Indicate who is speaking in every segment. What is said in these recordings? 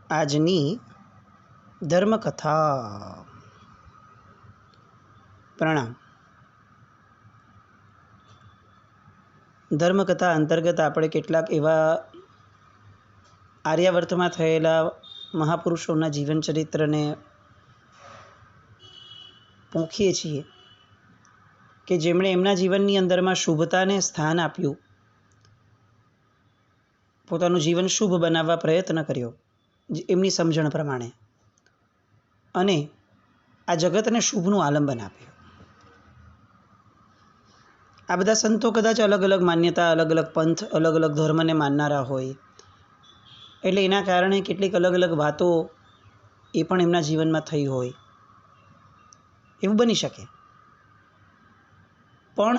Speaker 1: આજની ધર્મકથા. પ્રણામ. ધર્મકથા અંતર્ગત આપણે કેટલાક એવા આર્યાવર્તમાં થયેલા મહાપુરુષોના જીવન ચરિત્રને પોંખીએ છીએ કે જેમણે એમના જીવનની અંદરમાં શુભતાને સ્થાન આપ્યું, પોતાનું જીવન શુભ બનાવવા પ્રયત્ન કર્યો એમની સમજણ પ્રમાણે, અને આ જગતને શુભનું આલંબન આપ્યું. આ બધા સંતો કદાચ અલગ અલગ માન્યતા, અલગ અલગ પંથ, અલગ અલગ ધર્મને માનનારા હોય, એટલે એના કારણે કેટલીક અલગ અલગ વાતો એ પણ એમના જીવનમાં થઈ હોય, એવું બની શકે. પણ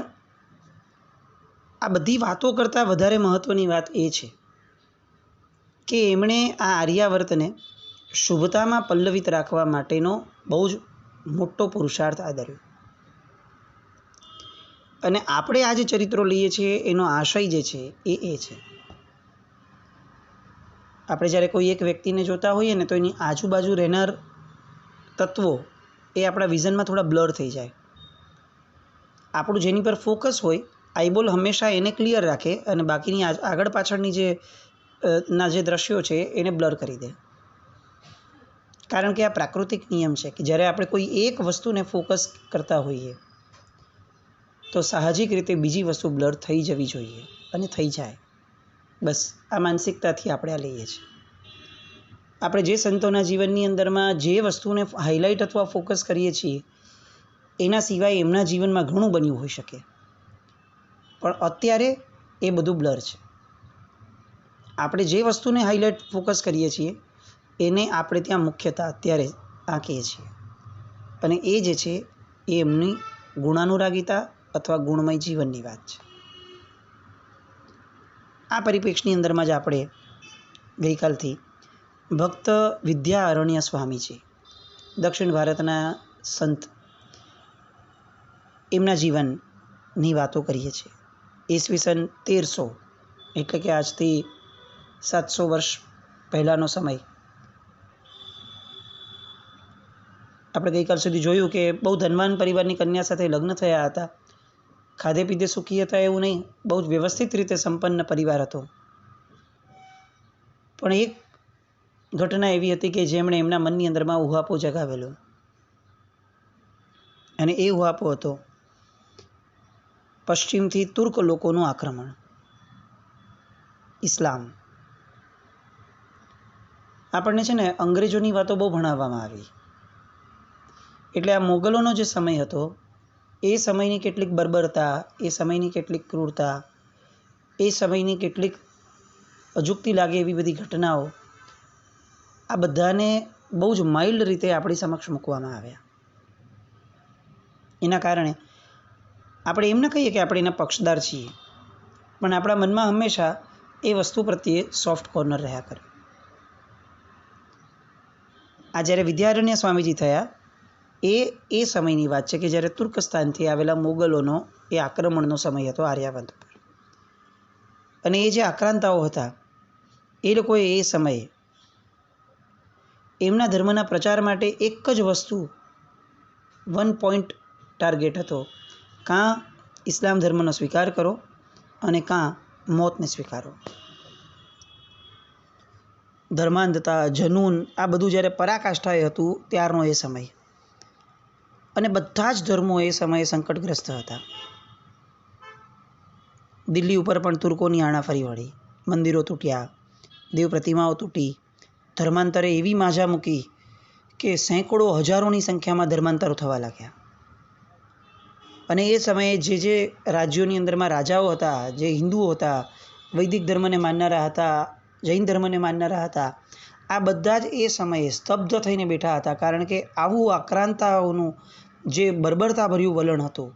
Speaker 1: આ બધી વાતો કરતાં વધારે મહત્ત્વની વાત એ છે કે એમણે આ આર્યાવર્તને શુભતામાં પલ્લવિત રાખવા માટેનો બહુ જ મોટો પુરુષાર્થ આદર્યો. અને આપણે આ જે ચરિત્રો લઈએ છીએ એનો આશય જે છે એ છે, આપણે જ્યારે કોઈ એક વ્યક્તિને જોતા હોઈએ ને તો એની આજુબાજુ રહેનાર તત્વો એ આપણા વિઝનમાં થોડા બ્લર થઈ જાય. આપણું જેની પર ફોકસ હોય, આઈબોલ હંમેશા એને ક્લિયર રાખે અને બાકીની આગળ પાછળની જે દ્રશ્યો છે એને બ્લર કરી દે. કારણ કે આ પ્રાકૃતિક નિયમ છે કે જ્યારે આપણે કોઈ એક વસ્તુને ફોકસ કરતા હોઈએ તો સાહજિક રીતે બીજી વસ્તુ બ્લર થઈ જવી જોઈએ, અને થઈ જાય. બસ આ માનસિકતાથી આપણે આ લઈએ છીએ. આપણે જે સંતોના જીવનની અંદરમાં જે વસ્તુને હાઇલાઇટ અથવા ફોકસ કરીએ છીએ એના સિવાય એમના જીવનમાં ઘણું બન્યું હોઈ શકે, પણ અત્યારે એ બધું બ્લર છે. આપણે જે વસ્તુને હાઇલાઇટ ફોકસ કરીએ છીએ એને આપણે ત્યાં મુખ્યતા અત્યારે આંકીએ છીએ, અને એ જે છે એ એમની ગુણાનુરાગિતા અથવા ગુણમય જીવનની વાત છે. આ પરિપ્રેક્ષની અંદરમાં જ આપણે ગઈકાલથી ભક્ત વિદ્યારણ્ય સ્વામીજી, દક્ષિણ ભારતના સંત, એમના જીવનની વાતો કરીએ છીએ. ઈસવીસન 1300 એટલે કે આજથી 700 વર્ષ પહેલાંનો સમય. આપણે ગઈકાલ સુધી જોયું કે બહુ ધનવાન પરિવારની કન્યા સાથે લગ્ન થયા હતા. ખાધે પીધે સુખી હતા એવું નહીં, બહુ જ વ્યવસ્થિત રીતે સંપન્ન પરિવાર હતો. પણ એક ઘટના એવી હતી કે જેમણે એમના મનની અંદરમાં ઉહાપો જગાવેલો, અને એ ઉહાપો હતો પશ્ચિમથી તુર્ક લોકોનું આક્રમણ, ઇસ્લામ. આપણને છે ને અંગ્રેજોની વાતો બહુ ભણાવવામાં આવી, એટલે આ મોગલોનો જે સમય હતો એ સમયની કેટલીક બર્બરતા, એ સમયની કેટલીક ક્રૂરતા, એ સમયની કેટલીક અજુકતી લાગે એવી બધી ઘટનાઓ, આ બધાને બહુ જ માઇલ્ડ રીતે આપણી સમક્ષ મૂકવામાં આવ્યા. એના કારણે આપણે એમ ન કહીએ કે આપણે એના પક્ષદાર છીએ, પણ આપણા મનમાં હંમેશા એ વસ્તુ પ્રત્યે સોફ્ટ કોર્નર રહ્યા કરે. આ જ્યારે વિદ્યારણ્ય સ્વામીજી થયા એ સમયની વાત છે કે જ્યારે તુર્કસ્તાનથી આવેલા મોગલોનો એ આક્રમણનો સમય હતો આર્યાવર્ત પર. અને એ જે આક્રાંતાઓ હતા એ લોકોએ એ સમયે એમના ધર્મના પ્રચાર માટે એક જ વસ્તુ, 1 પોઈન્ટ ટાર્ગેટ હતો, કાં ઇસ્લામ ધર્મનો સ્વીકાર કરો અને કાં મોતને સ્વીકારો. ધર્માંધતા, જનૂન, આ બધું જ્યારે પરાકાષ્ઠાએ હતું ત્યારનો એ સમય. અને બધા જ ધર્મો એ સમયે સંકટગ્રસ્ત હતા. દિલ્હી ઉપર પણ તુર્કોની આણાફરી વળી, મંદિરો તૂટ્યા, દેવ પ્રતિમાઓ તૂટી, ધર્માંતરે એવી માઝા મૂકી કે સેંકડો હજારોની સંખ્યામાં ધર્માંતરો થવા લાગ્યા. અને એ સમયે જે રાજ્યોની અંદરમાં રાજાઓ હતા, જે હિન્દુઓ હતા, વૈદિક ધર્મને માનનારા હતા, જૈન ધર્મને માનનારા હતા, આ બધા જ એ સમયે સ્તબ્ધ થઈને બેઠા હતા. કારણ કે આવું આક્રાંતાઓનું જે બર્બરતાભર્યું વલણ હતું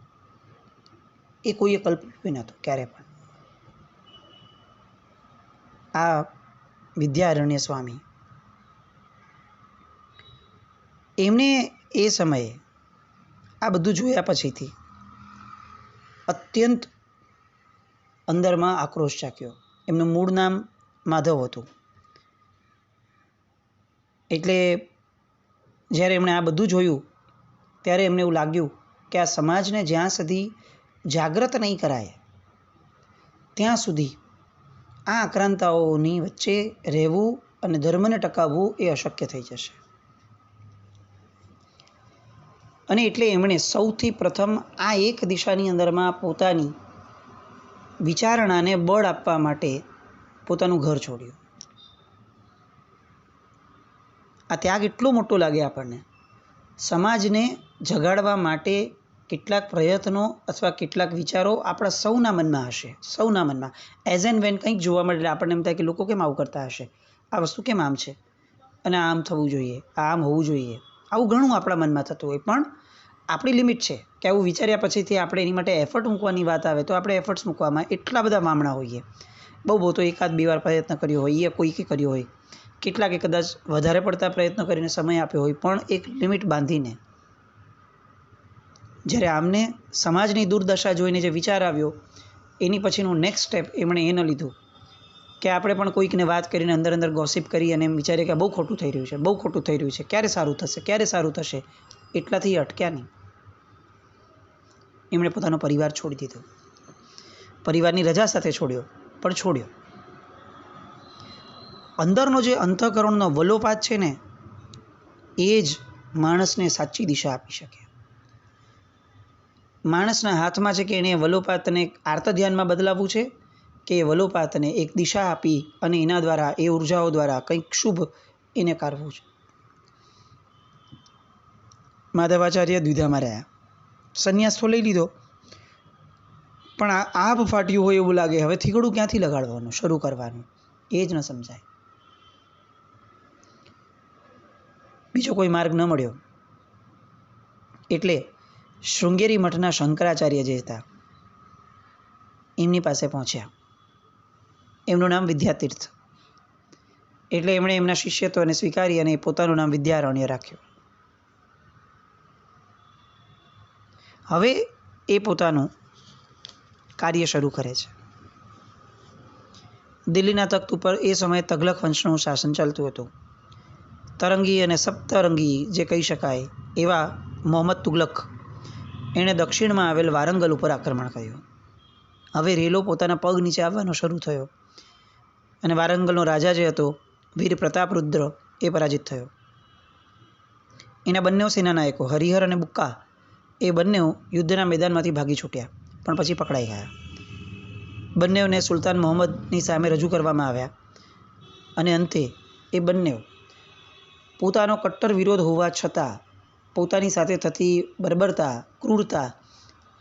Speaker 1: એ કોઈએ કલ્પ્યું નહોતું ક્યારે પણ. આ વિદ્યારણ્ય સ્વામી, એમને એ સમયે આ બધું જોયા પછીથી અત્યંત અંદરમાં આક્રોશ જાગ્યો. એમનું મૂળ નામ માધવ હતું. એટલે જ્યારે એમણે આ બધું જોયું ત્યારે એમને એવું લાગ્યું કે આ સમાજને જ્યાં સુધી જાગૃત નહીં કરાય ત્યાં સુધી આ આક્રાંતાઓની વચ્ચે રહેવું અને ધર્મને ટકાવવું એ અશક્ય થઈ જશે. અને એટલે એમણે સૌથી પ્રથમ આ એક દિશાની અંદરમાં પોતાની વિચારણાને બળ આપવા માટે પોતાનું ઘર છોડ્યું. આ ત્યાગ એટલો મોટો લાગે આપણને. સમાજને જગાડવા માટે કેટલાક પ્રયત્નો અથવા કેટલાક વિચારો આપણા સૌના મનમાં હશે, સૌના મનમાં એઝ એન્ડ વેન કંઈક જોવા મળે આપણને એમ થાય કે લોકો કેમ આવું કરતા હશે, આ વસ્તુ કેમ આમ છે, અને આમ થવું જોઈએ, આમ હોવું જોઈએ, આવું ઘણું આપણા મનમાં થતું હોય. પણ આપણી લિમિટ છે કે આવું વિચાર્યા પછીથી આપણે એની માટે એફર્ટ મૂકવાની વાત આવે તો આપણે એફર્ટ્સ મૂકવામાં એટલા બધા મામણા હોઈએ. બહુ તો એકાદ બે વાર પ્રયત્ન કર્યો હોય, કોઈકે કર્યો હોય, કેટલાકે કદાચ વધારે પડતા પ્રયત્ન કરીને સમય આપ્યો હોય, પણ એક લિમિટ બાંધીને જ્યારે આમને સમાજની દુર્દશા જોઈને જે વિચાર આવ્યો એની પછીનું નેક્સ્ટ સ્ટેપ એમણે એ ન લીધું કે આપણે પણ કોઈકને વાત કરીને અંદર અંદર ગોસિપ કરી અને એમ વિચારીએ કે બહુ ખોટું થઈ રહ્યું છે, બહુ ખોટું થઈ રહ્યું છે, ક્યારે સારું થશે, ક્યારે સારું થશે. એટલાથી અટક્યા નહીં. એમણે પોતાનો પરિવાર છોડી દીધો. પરિવારની રજા સાથે છોડ્યો, પણ છોડ્યો. અંદરનો જે અંતઃકરણનો વલોપાત છે ને એ જ માણસને સાચી દિશા આપી શકે. માણસના હાથમાં છે કે એને વલોપાતને આર્ત ધ્યાનમાં બદલાવવું છે કે એ વલોપાતને એક દિશા આપી અને એના દ્વારા, એ ઉર્જાઓ દ્વારા કંઈક શુભ એને કાઢવું છે. માધવાચાર્ય દ્વિધામાં રહ્યા. સંન્યાસ તો લઈ લીધો, પણ આ આભ ફાટ્યું હોય એવું લાગે. હવે થીગડું ક્યાંથી લગાડવાનું, શરૂ કરવાનું, એ જ ન સમજાય. બીજો કોઈ માર્ગ ન મળ્યો એટલે શૃંગેરી મઠના શંકરાચાર્ય જે હતા એમની પાસે પહોંચ્યા. એમનું નામ વિદ્યાતીર્થ. એટલે એમણે એમના શિષ્યત્વને સ્વીકારી અને પોતાનું નામ વિદ્યારણ્ય રાખ્યું. હવે એ પોતાનું કાર્ય શરૂ કરે છે. દિલ્હીના તખ્ત ઉપર એ સમયે તગલક વંશનું શાસન ચાલતું હતું. તરંગી અને સપ્તરંગી જે કહી શકાય એવા મોહમ્મદ તુગલક એણે દક્ષિણમાં આવેલ વારંગલ ઉપર આક્રમણ કર્યું. હવે રેલો પોતાના પગ નીચે આવવાનો શરૂ થયો અને વારંગલનો રાજા જે હતો વીર પ્રતાપરુદ્ર એ પરાજિત થયો. એના બંને સેનાનાયકો હરિહર અને બુક્કા એ બંને યુદ્ધના મેદાનમાંથી ભાગી છૂટ્યા, પણ પછી પકડાઈ ગયા. બંનેઓને સુલતાન મોહમ્મદની સામે રજૂ કરવામાં આવ્યા અને અંતે એ બંને પોતાનો કટ્ટર વિરોધ હોવા છતાં પોતાની સાથે થતી બર્બરતા, ક્રૂરતા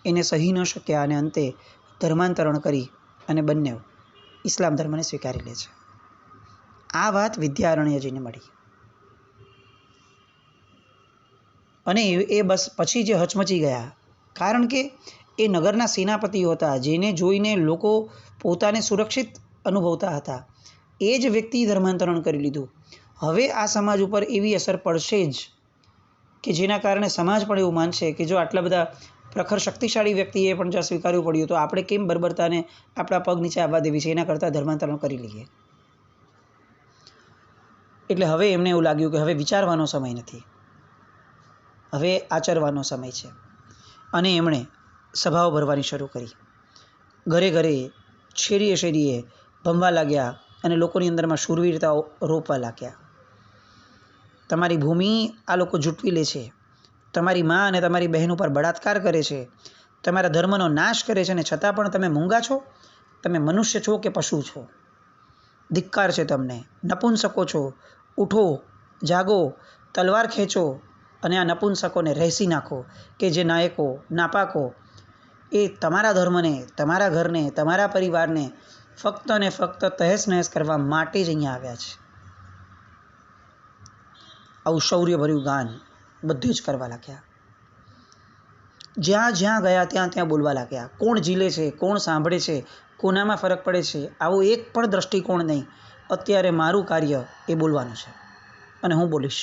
Speaker 1: એને સહી ન શક્યા અને અંતે ધર્માંતરણ કરી અને બંને ઇસ્લામ ધર્મને સ્વીકારી લે છે. આ વાત વિદ્યારણ્યજીને મળી અને એ બસ પછી જે હચમચી ગયા, કારણ કે એ નગરના સેનાપતિઓ હતા જેને જોઈને લોકો પોતાને સુરક્ષિત અનુભવતા હતા. એ જ વ્યક્તિ ધર્માંતરણ કરી લીધું. હવે આ સમાજ ઉપર એવી અસર પડશે જ કે જેના કારણે સમાજ પણ એવું માનશે કે જો આટલા બધા પ્રખર શક્તિશાળી વ્યક્તિએ પણ જો સ્વીકારવું પડ્યું તો આપણે કેમ બર્બરતાને આપણા પગ નીચે આવવા દેવી છે, એના કરતાં ધર્માંતરણ કરી લઈએ. એટલે હવે એમને એવું લાગ્યું કે હવે વિચારવાનો સમય નથી, હવે આચરવાનો સમય છે. અને એમણે સભાઓ ભરવાની શરૂ કરી. ઘરે ઘરે, શેરીએ શેરીએ ભમવા લાગ્યા અને લોકોની અંદરમાં શૂરવીરતા રોપવા લાગ્યા. તમારી ભૂમિ આ લોકો જૂટવી લે છે, તમારી મા અને તમારી બહેન ઉપર બળાત્કાર કરે છે, તમારા ધર્મનો નાશ કરે છે, અને છતાં પણ તમે મૂંગા છો, તમે મનુષ્ય છો કે પશુ છો? ધિક્કાર છે તમને, નપુંસકો છો, ઉઠો, જાગો, તલવાર ખેંચો અને આ નપુંસકોને રહેસી નાખો કે જે નાયકો, નાપાકો એ તમારા ધર્મને, તમારા ઘરને, તમારા પરિવારને ફક્ત ને ફક્ત તહેસ નહેસ કરવા માટે જ અહીંયા આવ્યા છે. આવું શૌર્યભર્યું ગાન બધું જ કરવા લાગ્યા. જ્યાં જ્યાં ગયા ત્યાં ત્યાં બોલવા લાગ્યા. કોણ ઝીલે છે, કોણ સાંભળે છે, કોનામાં ફરક પડે છે, આવું એક પણ દ્રષ્ટિકોણ નહીં. અત્યારે મારું કાર્ય એ બોલવાનું છે અને હું બોલીશ.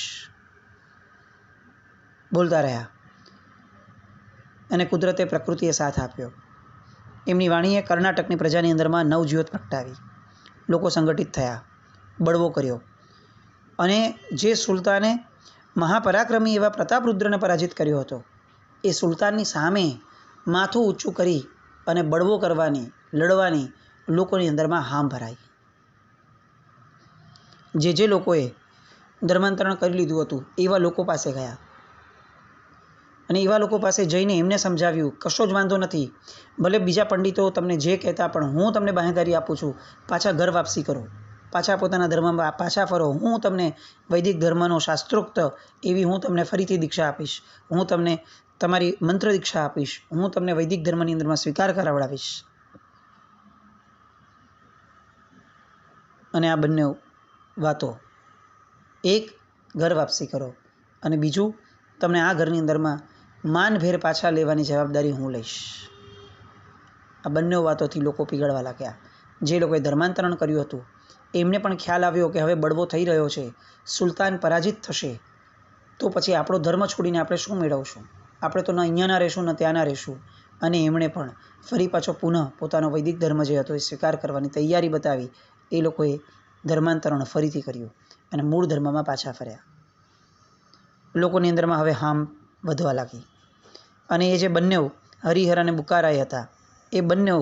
Speaker 1: બોલતા રહ્યા અને કુદરતે, પ્રકૃતિએ સાથ આપ્યો. એમની વાણીએ કર્ણાટકની પ્રજાની અંદરમાં નવજ્યોત પ્રગટાવી. લોકો સંગઠિત થયા, બળવો કર્યો અને જે સુલતાને મહાપરાક્રમી એવા પ્રતાપરુદ્રને પરાજિત કર્યો હતો, એ સુલતાનની સામે માથું ઊંચું કરી અને બળવો કરવાની, લડવાની લોકોની અંદરમાં હામ ભરાઈ. જે લોકોએ ધર્માંતરણ કરી લીધું હતું એવા લોકો પાસે ગયા અને એવા લોકો પાસે જઈને એમને સમજાવ્યું, કશો જ વાંધો નથી, ભલે બીજા પંડિતો તમને જે કહેતા, પણ હું તમને બાંહેધરી આપું છું, પાછા ઘર વાપસી કરો, પાછા પોતાના ધર્મમાં પાછા ફરો. હું તમને વૈદિક ધર્મનો શાસ્ત્રોક્ત એવી હું તમને ફરીથી દીક્ષા આપીશ, હું તમને તમારી મંત્ર દીક્ષા આપીશ, હું તમને વૈદિક ધર્મની અંદરમાં સ્વીકાર કરાવડાવીશ. અને આ બંને વાતો, એક ઘર વાપસી કરો અને બીજું તમને આ ઘરની અંદરમાં માનભેર પાછા લેવાની જવાબદારી હું લઈશ. આ બંને વાતોથી લોકો પીગળવા લાગ્યા. જે લોકોએ ધર્માંતરણ કર્યું હતું એમને પણ ખ્યાલ આવ્યો કે હવે બળવો થઈ રહ્યો છે, સુલતાન પરાજિત થશે, તો પછી આપણો ધર્મ છોડીને આપણે શું મેળવશું? આપણે તો ન અહીંયાના રહેશું ન ત્યાંના રહેશું. અને એમણે પણ ફરી પાછો પુનઃ પોતાનો વૈદિક ધર્મ જે હતો એ સ્વીકાર કરવાની તૈયારી બતાવી. એ લોકોએ ધર્માંતરણ ફરીથી કર્યું અને મૂળ ધર્મમાં પાછા ફર્યા. લોકોની અંદરમાં હવે હામ વધવા લાગી અને એ જે બંને હરિહર અને બુકારાય હતા, એ બંને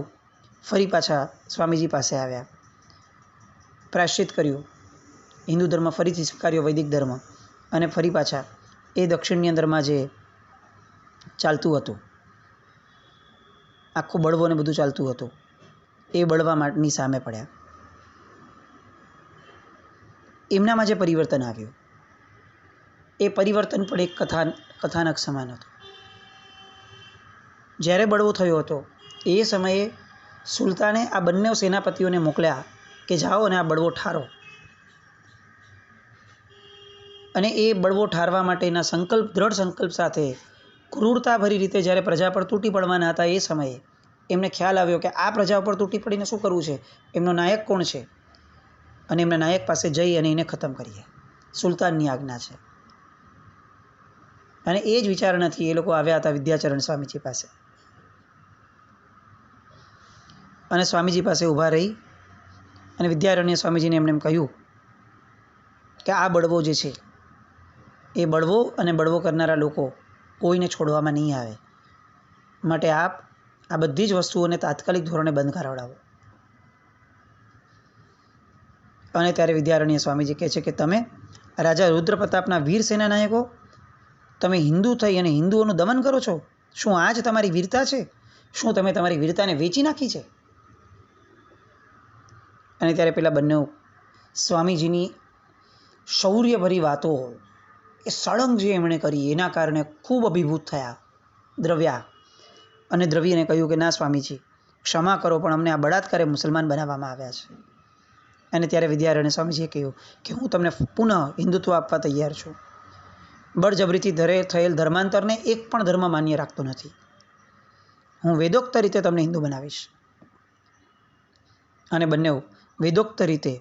Speaker 1: ફરી પાછા સ્વામીજી પાસે આવ્યા, પ્રાયશ્ચિત કર્યું, હિન્દુ ધર્મ ફરીથી સ્વીકાર્યો, વૈદિક ધર્મ, અને ફરી પાછા એ દક્ષિણની અંદરમાં જે ચાલતું હતું, આખું બળવોને બધું ચાલતું હતું, એ બળવાની સામે પડ્યા. એમનામાં જે પરિવર્તન આવ્યું એ પરિવર્તન પણ એક કથાનક સમાન હતું. જ્યારે બળવો થયો હતો એ સમયે સુલતાને આ બંને સેનાપતિઓને મોકલ્યા કે જાઓ અને આ બળવો ઠારો. અને એ બળવો ઠારવા માટેના દ્રઢ સંકલ્પ સાથે ક્રૂરતાભરી રીતે જ્યારે પ્રજા પર તૂટી પડવાના હતા, એ સમયે એમને ખ્યાલ આવ્યો કે આ પ્રજા ઉપર તૂટી પડીને શું કરવું છે, એમનો નાયક કોણ છે, અને એમના નાયક પાસે જઈ અને એને ખતમ કરીએ, સુલતાનની આજ્ઞા છે. અને એ જ વિચારણાથી એ લોકો આવ્યા હતા વિદ્યાચરણ સ્વામીજી પાસે. અને સ્વામીજી પાસે ઊભા રહી અને વિદ્યારણ્ય સ્વામીજીને એમને એમ કહ્યું કે આ બળવો જે છે એ બળવો અને બળવો કરનારા લોકો કોઈને છોડવામાં નહીં આવે, માટે આપ આ બધી જ વસ્તુઓને તાત્કાલિક ધોરણે બંધ કરાવડાવો. અને ત્યારે વિદ્યારણ્ય સ્વામીજી કહે છે કે તમે રાજા રુદ્રપ્રતાપના વીર સેના નાયકો, તમે હિન્દુ થઈ અને હિન્દુઓનું દમન કરો છો? શું આ જ તમારી વીરતા છે? શું તમે તમારી વીરતાને વેચી નાખી છે? અને ત્યારે પેલા બંને સ્વામીજીની શૌર્યભરી વાતો, એ સળંગ જે એમણે કરી એના કારણે ખૂબ અભિભૂત થયા દ્રવ્યા. અને દ્રવ્યને કહ્યું કે ના સ્વામીજી, ક્ષમા કરો, પણ અમને આ બળાત્કારે મુસલમાન બનાવવામાં આવ્યા છે. અને ત્યારે વિદ્યારણ્ય સ્વામીજીએ કહ્યું કે હું તમને પુનઃ હિન્દુત્વ આપવા તૈયાર છું. બળજબરીથી થયેલ ધર્માંતરને એક પણ ધર્મ માન્ય રાખતો નથી. હું વેદોક્ત રીતે તમને હિન્દુ બનાવીશ. અને બંને વેદોક્ત રીતે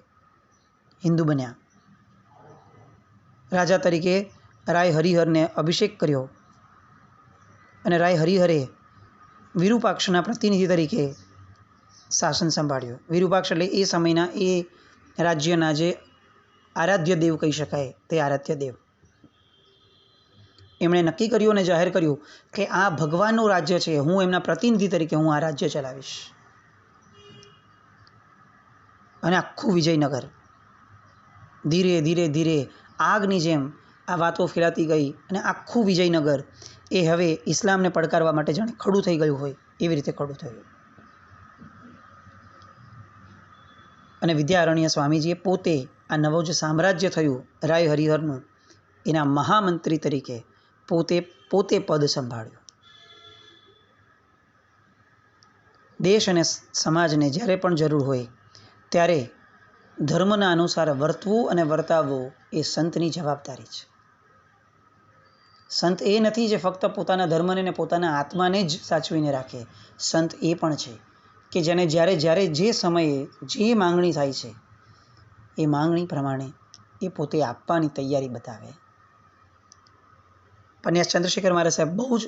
Speaker 1: હિન્દુ બન્યા. રાજા તરીકે રાય હરિહરને અભિષેક કર્યો અને રાય હરિહરે વિરૂપાક્ષના પ્રતિનિધિ તરીકે શાસન સંભાળ્યું. વિરૂપાક્ષ એટલે એ સમયના એ રાજ્યના જે આરાધ્ય દેવ કહી શકાય, તે આરાધ્ય દેવ. એમણે નક્કી કર્યું અને જાહેર કર્યું કે આ ભગવાનનું રાજ્ય છે, હું એમના પ્રતિનિધિ તરીકે હું આ રાજ્ય ચલાવીશ. અને આખું વિજયનગર ધીરે ધીરે ધીરે આગની જેમ આ વાતો ફેલાતી ગઈ અને આખું વિજયનગર એ હવે ઇસ્લામને પડકારવા માટે જાણે ખડું થઈ ગયું હોય એવી રીતે ખડું થયું. અને વિદ્યારણ્ય સ્વામીજીએ પોતે આ નવું જે સામ્રાજ્ય થયું રાય હરિહરનું, એના મહામંત્રી તરીકે પોતે પદ સંભાળ્યું. દેશ અને સમાજને જ્યારે પણ જરૂર હોય ત્યારે ધર્મના અનુસાર વર્તવું અને વર્તાવવું એ સંતની જવાબદારી છે. સંત એ નથી જે ફક્ત પોતાના ધર્મને ને પોતાના આત્માને જ સાચવીને રાખે. સંત એ પણ છે કે જેને જ્યારે જે સમયે જે માંગણી થાય છે એ માંગણી પ્રમાણે એ પોતે આપવાની તૈયારી બતાવે. પન્યાસ ચંદ્રશેખર મહારાજ સાહેબ બહુ જ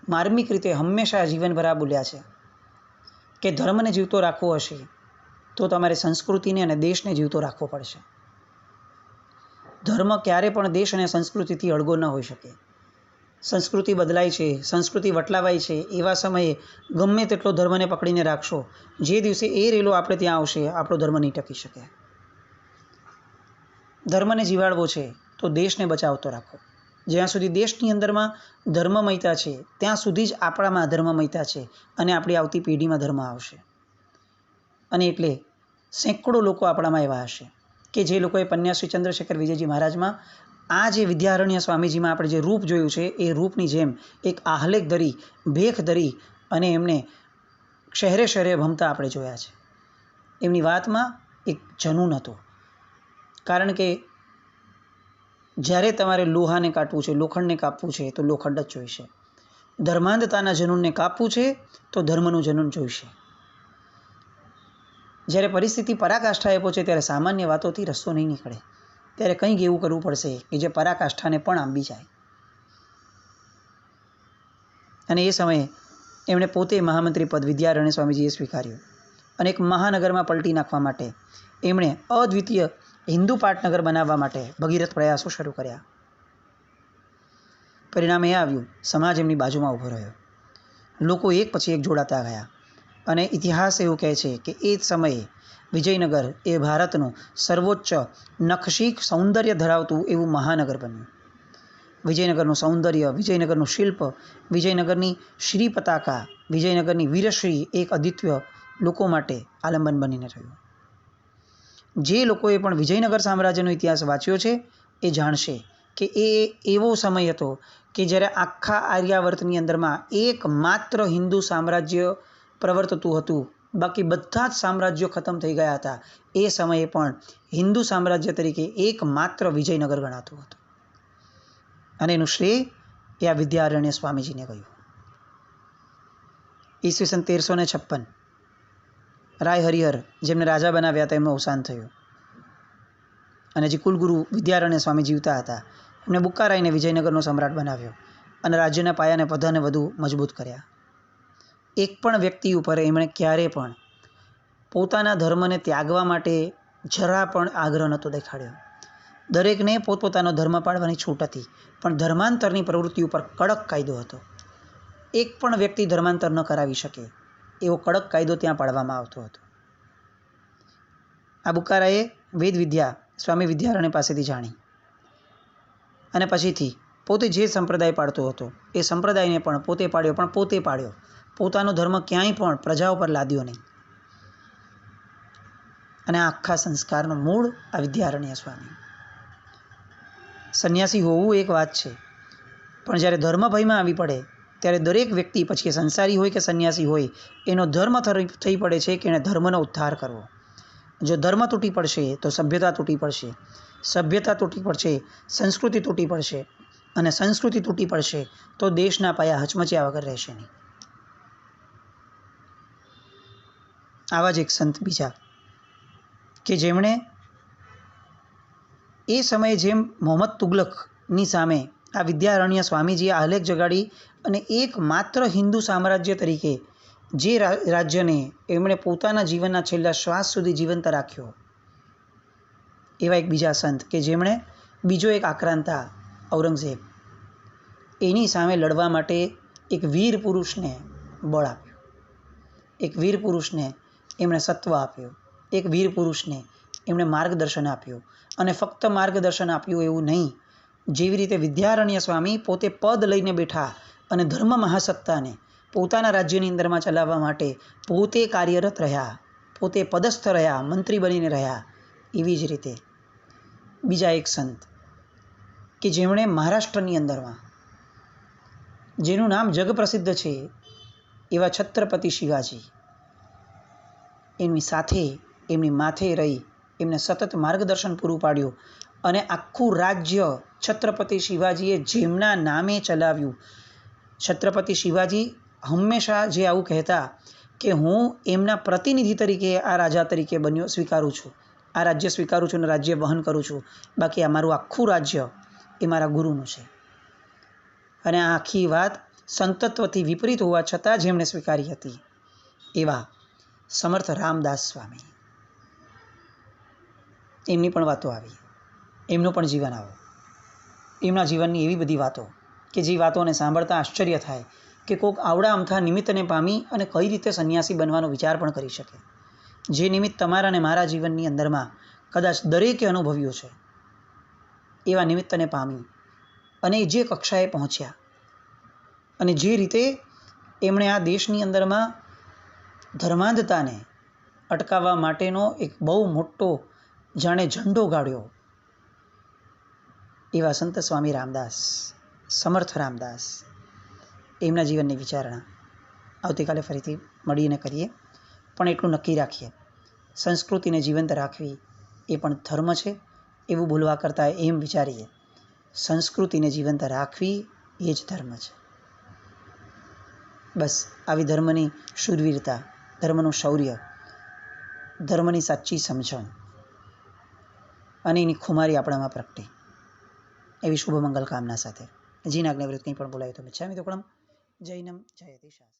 Speaker 1: માર્મિક રીતે હંમેશા જીવનભર આ બોલ્યા છે કે ધર્મને જીવતો રાખવો હશે તો તમારે સંસ્કૃતિને અને દેશને જીવતો રાખવો પડશે. ધર્મ ક્યારે પણ દેશ અને સંસ્કૃતિથી અળગો ન હોઈ શકે. સંસ્કૃતિ બદલાય છે, સંસ્કૃતિ વટલાવાય છે, એવા સમયે ગમે તેટલો ધર્મને પકડીને રાખશો, જે દિવસે એ રેલો આપણે ત્યાં આવશે, આપણો ધર્મ નહીં ટકી શકે. ધર્મને જીવાડવો છે તો દેશને બચાવતો રાખો. જ્યાં સુધી દેશની અંદરમાં ધર્મમયતા છે ત્યાં સુધી જ આપણામાં અધર્મમયતા છે અને આપણી આવતી પેઢીમાં ધર્મ આવશે. અને એટલે સેંકડો લોકો આપણામાં એવા હશે કે જે લોકોએ પન્યાશ્રી ચંદ્રશેખર વિજયજી મહારાજમાં આ જે વિદ્યારણ્ય સ્વામીજીમાં આપણે જે રૂપ જોયું છે એ રૂપની જેમ એક આહલેખ ધરી, ભેખ ધરી અને એમને શહેરે શહેરે ભમતા આપણે જોયા છે. એમની વાતમાં એક જનૂન હતું. કારણ કે જ્યારે તમારે લોહાને કાટવું છે, લોખંડને કાપવું છે તો લોખંડ જ જોઈશે. ધર્માંધતાના જનૂનને કાપવું છે તો ધર્મનું જનૂન જોઈશે. જ્યારે પરિસ્થિતિ પરાકાષ્ઠાએ પહોંચે ત્યારે સામાન્ય વાતોથી રસ્તો નહીં નીકળે. ત્યારે કંઈક એવું કરવું પડશે કે જે પરાકાષ્ઠાને પણ આંબી જાય. અને એ સમયે એમણે પોતે મહામંત્રી પદ વિદ્યારણ્ય સ્વામીજીએ સ્વીકાર્યું અને એક મહાનગરમાં પલટી નાખવા માટે એમણે અદ્વિતીય હિન્દુ પાટનગર બનાવવા માટે ભગીરથ પ્રયાસો શરૂ કર્યા. પરિણામ એ આવ્યું, સમાજ એમની બાજુમાં ઊભો રહ્યો. લોકો એક પછી એક જોડાતા ગયા અને ઇતિહાસ એવું કહે છે કે એ જ સમયે વિજયનગર એ ભારતનું સર્વોચ્ચ નખશીક સૌંદર્ય ધરાવતું એવું મહાનગર બન્યું. વિજયનગરનું સૌંદર્ય, વિજયનગરનું શિલ્પ, વિજયનગરની શ્રી પતાકા, વિજયનગરની વીરશ્રી એક અદ્વિતીય લોકો માટે આલંબન બનીને રહ્યું. જે લોકોએ પણ વિજયનગર સામ્રાજ્યનો ઇતિહાસ વાંચ્યો છે એ જાણશે કે એ એવો સમય હતો કે જ્યારે આખા આર્યાવર્તની અંદરમાં એકમાત્ર હિન્દુ સામ્રાજ્ય પ્રવર્તતું હતું. બાકી બધા જ સામ્રાજ્યો ખતમ થઈ ગયા હતા. એ સમયે પણ હિન્દુ સામ્રાજ્ય તરીકે એકમાત્ર વિજયનગર ગણાતું હતું. અને એનું શ્રેય એ આ વિદ્યારણ્ય સ્વામીજીને ગયું. ઈસવીસન 1356 રાય હરિહર જેમને રાજા બનાવ્યા હતા એમનું અવસાન થયું. અને જે કુલગુરુ વિદ્યારણ્ય સ્વામી જીવતા હતા એમણે બુક્કારાયને વિજયનગરનો સમ્રાટ બનાવ્યો અને રાજ્યના પાયાને બધાને વધુ મજબૂત કર્યા. એક પણ વ્યક્તિ ઉપર એમણે ક્યારે પણ પોતાના ધર્મને ત્યાગવા માટે જરા પણ આગ્રહ નહોતો દેખાડ્યો. દરેકને પોતપોતાનો ધર્મ પાળવાની છૂટ હતી, પણ ધર્માંતરની પ્રવૃત્તિ ઉપર કડક કાયદો હતો. એક પણ વ્યક્તિ ધર્માંતર ન કરાવી શકે એવો કડક કાયદો ત્યાં પાડવામાં આવતો હતો. આ બુક્કારાએ વેદ વિદ્યા સ્વામી વિદ્યારણ્ય પાસેથી જાણી અને પછીથી પોતે જે સંપ્રદાય પાડતો હતો એ સંપ્રદાયને પણ પોતે પાડ્યો. પોતાનો ધર્મ ક્યાંય પણ પ્રજાઓ પર લાદ્યો નહીં. અને આ આખા સંસ્કારનો મૂળ આ વિદ્યારણ્ય સ્વામી. સંન્યાસી હોવું એક વાત છે, પણ જ્યારે ધર્મ ભયમાં આવી પડે ત્યારે દરેક વ્યક્તિ, પછી સંસારી હોય કે સંન્યાસી હોય, એનો ધર્મ થઈ પડે છે કે એણે ધર્મનો ઉદ્ધાર કરવો. જો ધર્મ તૂટી પડશે તો સભ્યતા તૂટી પડશે, સભ્યતા તૂટી પડશે, સંસ્કૃતિ તૂટી પડશે, અને સંસ્કૃતિ તૂટી પડશે તો દેશના પાયા હચમચ્યા વગર રહેશે નહીં. આવા જ એક સંત બીજા કે જેમણે એ સમયે જેમ મોહમ્મદ તુગલકની સામે આ વિદ્યારણ્ય સ્વામીજીએ આલેખ જગાડી અને એકમાત્ર હિન્દુ સામ્રાજ્ય તરીકે જે રાજ્યને એમણે પોતાના જીવનના છેલ્લા શ્વાસ સુધી જીવંત રાખ્યો, એવા એક બીજા સંત કે જેમણે બીજો એક આક્રાંતા ઔરંગઝેબ એની સામે લડવા માટે એક વીર પુરુષને બળ આપ્યું, એક વીર પુરુષને એમણે સત્વ આપ્યું, એક વીર પુરુષને એમણે માર્ગદર્શન આપ્યું. અને ફક્ત માર્ગદર્શન આપ્યું એવું નહીં, જેવી રીતે વિદ્યારણ્ય સ્વામી પોતે પદ લઈને બેઠા અને ધર્મ મહાસત્તાને પોતાના રાજ્યની અંદરમાં ચલાવવા માટે પોતે કાર્યરત રહ્યા, પોતે પદસ્થ રહ્યા, મંત્રી બનીને રહ્યા, એવી જ રીતે બીજા એક સંત કે જેમણે મહારાષ્ટ્રની અંદરમાં જેનું નામ જગપ્રસિદ્ધ છે એવા છત્રપતિ શિવાજી એમની સાથે એમની માથે રહી એમને સતત માર્ગદર્શન પૂરું પાડ્યું અને આખું રાજ્ય છત્રપતિ શિવાજીએ જેમના નામે ચલાવ્યું. છત્રપતિ શિવાજી હંમેશા જે આવું કહેતા કે હું એમના પ્રતિનિધિ તરીકે આ રાજા તરીકે સ્વીકારું છું, આ રાજ્ય સ્વીકારું છું અને રાજ્ય વહન કરું છું, બાકી આ મારું આખું રાજ્ય એ મારા ગુરુનું છે. અને આ આખી વાત સંતત્વથી વિપરીત હોવા છતાં જેમણે સ્વીકારી હતી એવા સમર્થ રામદાસ સ્વામી, એમની પણ વાતો આવી. એમનું પણ જીવન આવો. એમના જીવનની એવી બધી વાતો કે જે વાતોને સાંભળતા આશ્ચર્ય થાય કે કોઈક આવડા અમથા નિમિત્તને પામી અને કઈ રીતે સંન્યાસી બનવાનો વિચાર પણ કરી શકે. જે નિમિત્ત તમારા અને મારા જીવનની અંદરમાં કદાચ દરેકે અનુભવ્યું છે, એવા નિમિત્તને પામી અને જે કક્ષાએ પહોંચ્યા અને જે રીતે એમણે આ દેશની અંદરમાં ધર્માંધતાને અટકાવવા માટેનો એક બહુ મોટો જાણે ઝંડો ગાળ્યો, એવા સંત સ્વામી રામદાસ, સમર્થ રામદાસ, એમના જીવનની વિચારણા આવતીકાલે ફરીથી મળીને કરીએ. પણ એટલું નક્કી રાખીએ, સંસ્કૃતિને જીવંત રાખવી એ પણ ધર્મ છે એવું બોલવા કરતાં એમ વિચારીએ સંસ્કૃતિને જીવંત રાખવી એ જ ધર્મ છે. બસ આવી ધર્મની શૂરવીરતા, ધર્મનું શૌર્ય, ધર્મની સાચી સમજણ અને એની ખુમારી આપણામાં પ્રગટે એવી શુભ મંગલ કામના સાથે જીનાજ્ઞા વિરુદ્ધ કંઈ પણ બોલાય તો મિચ્છામિ દુક્કડમ. જૈનમ જયતિ શાસનમ.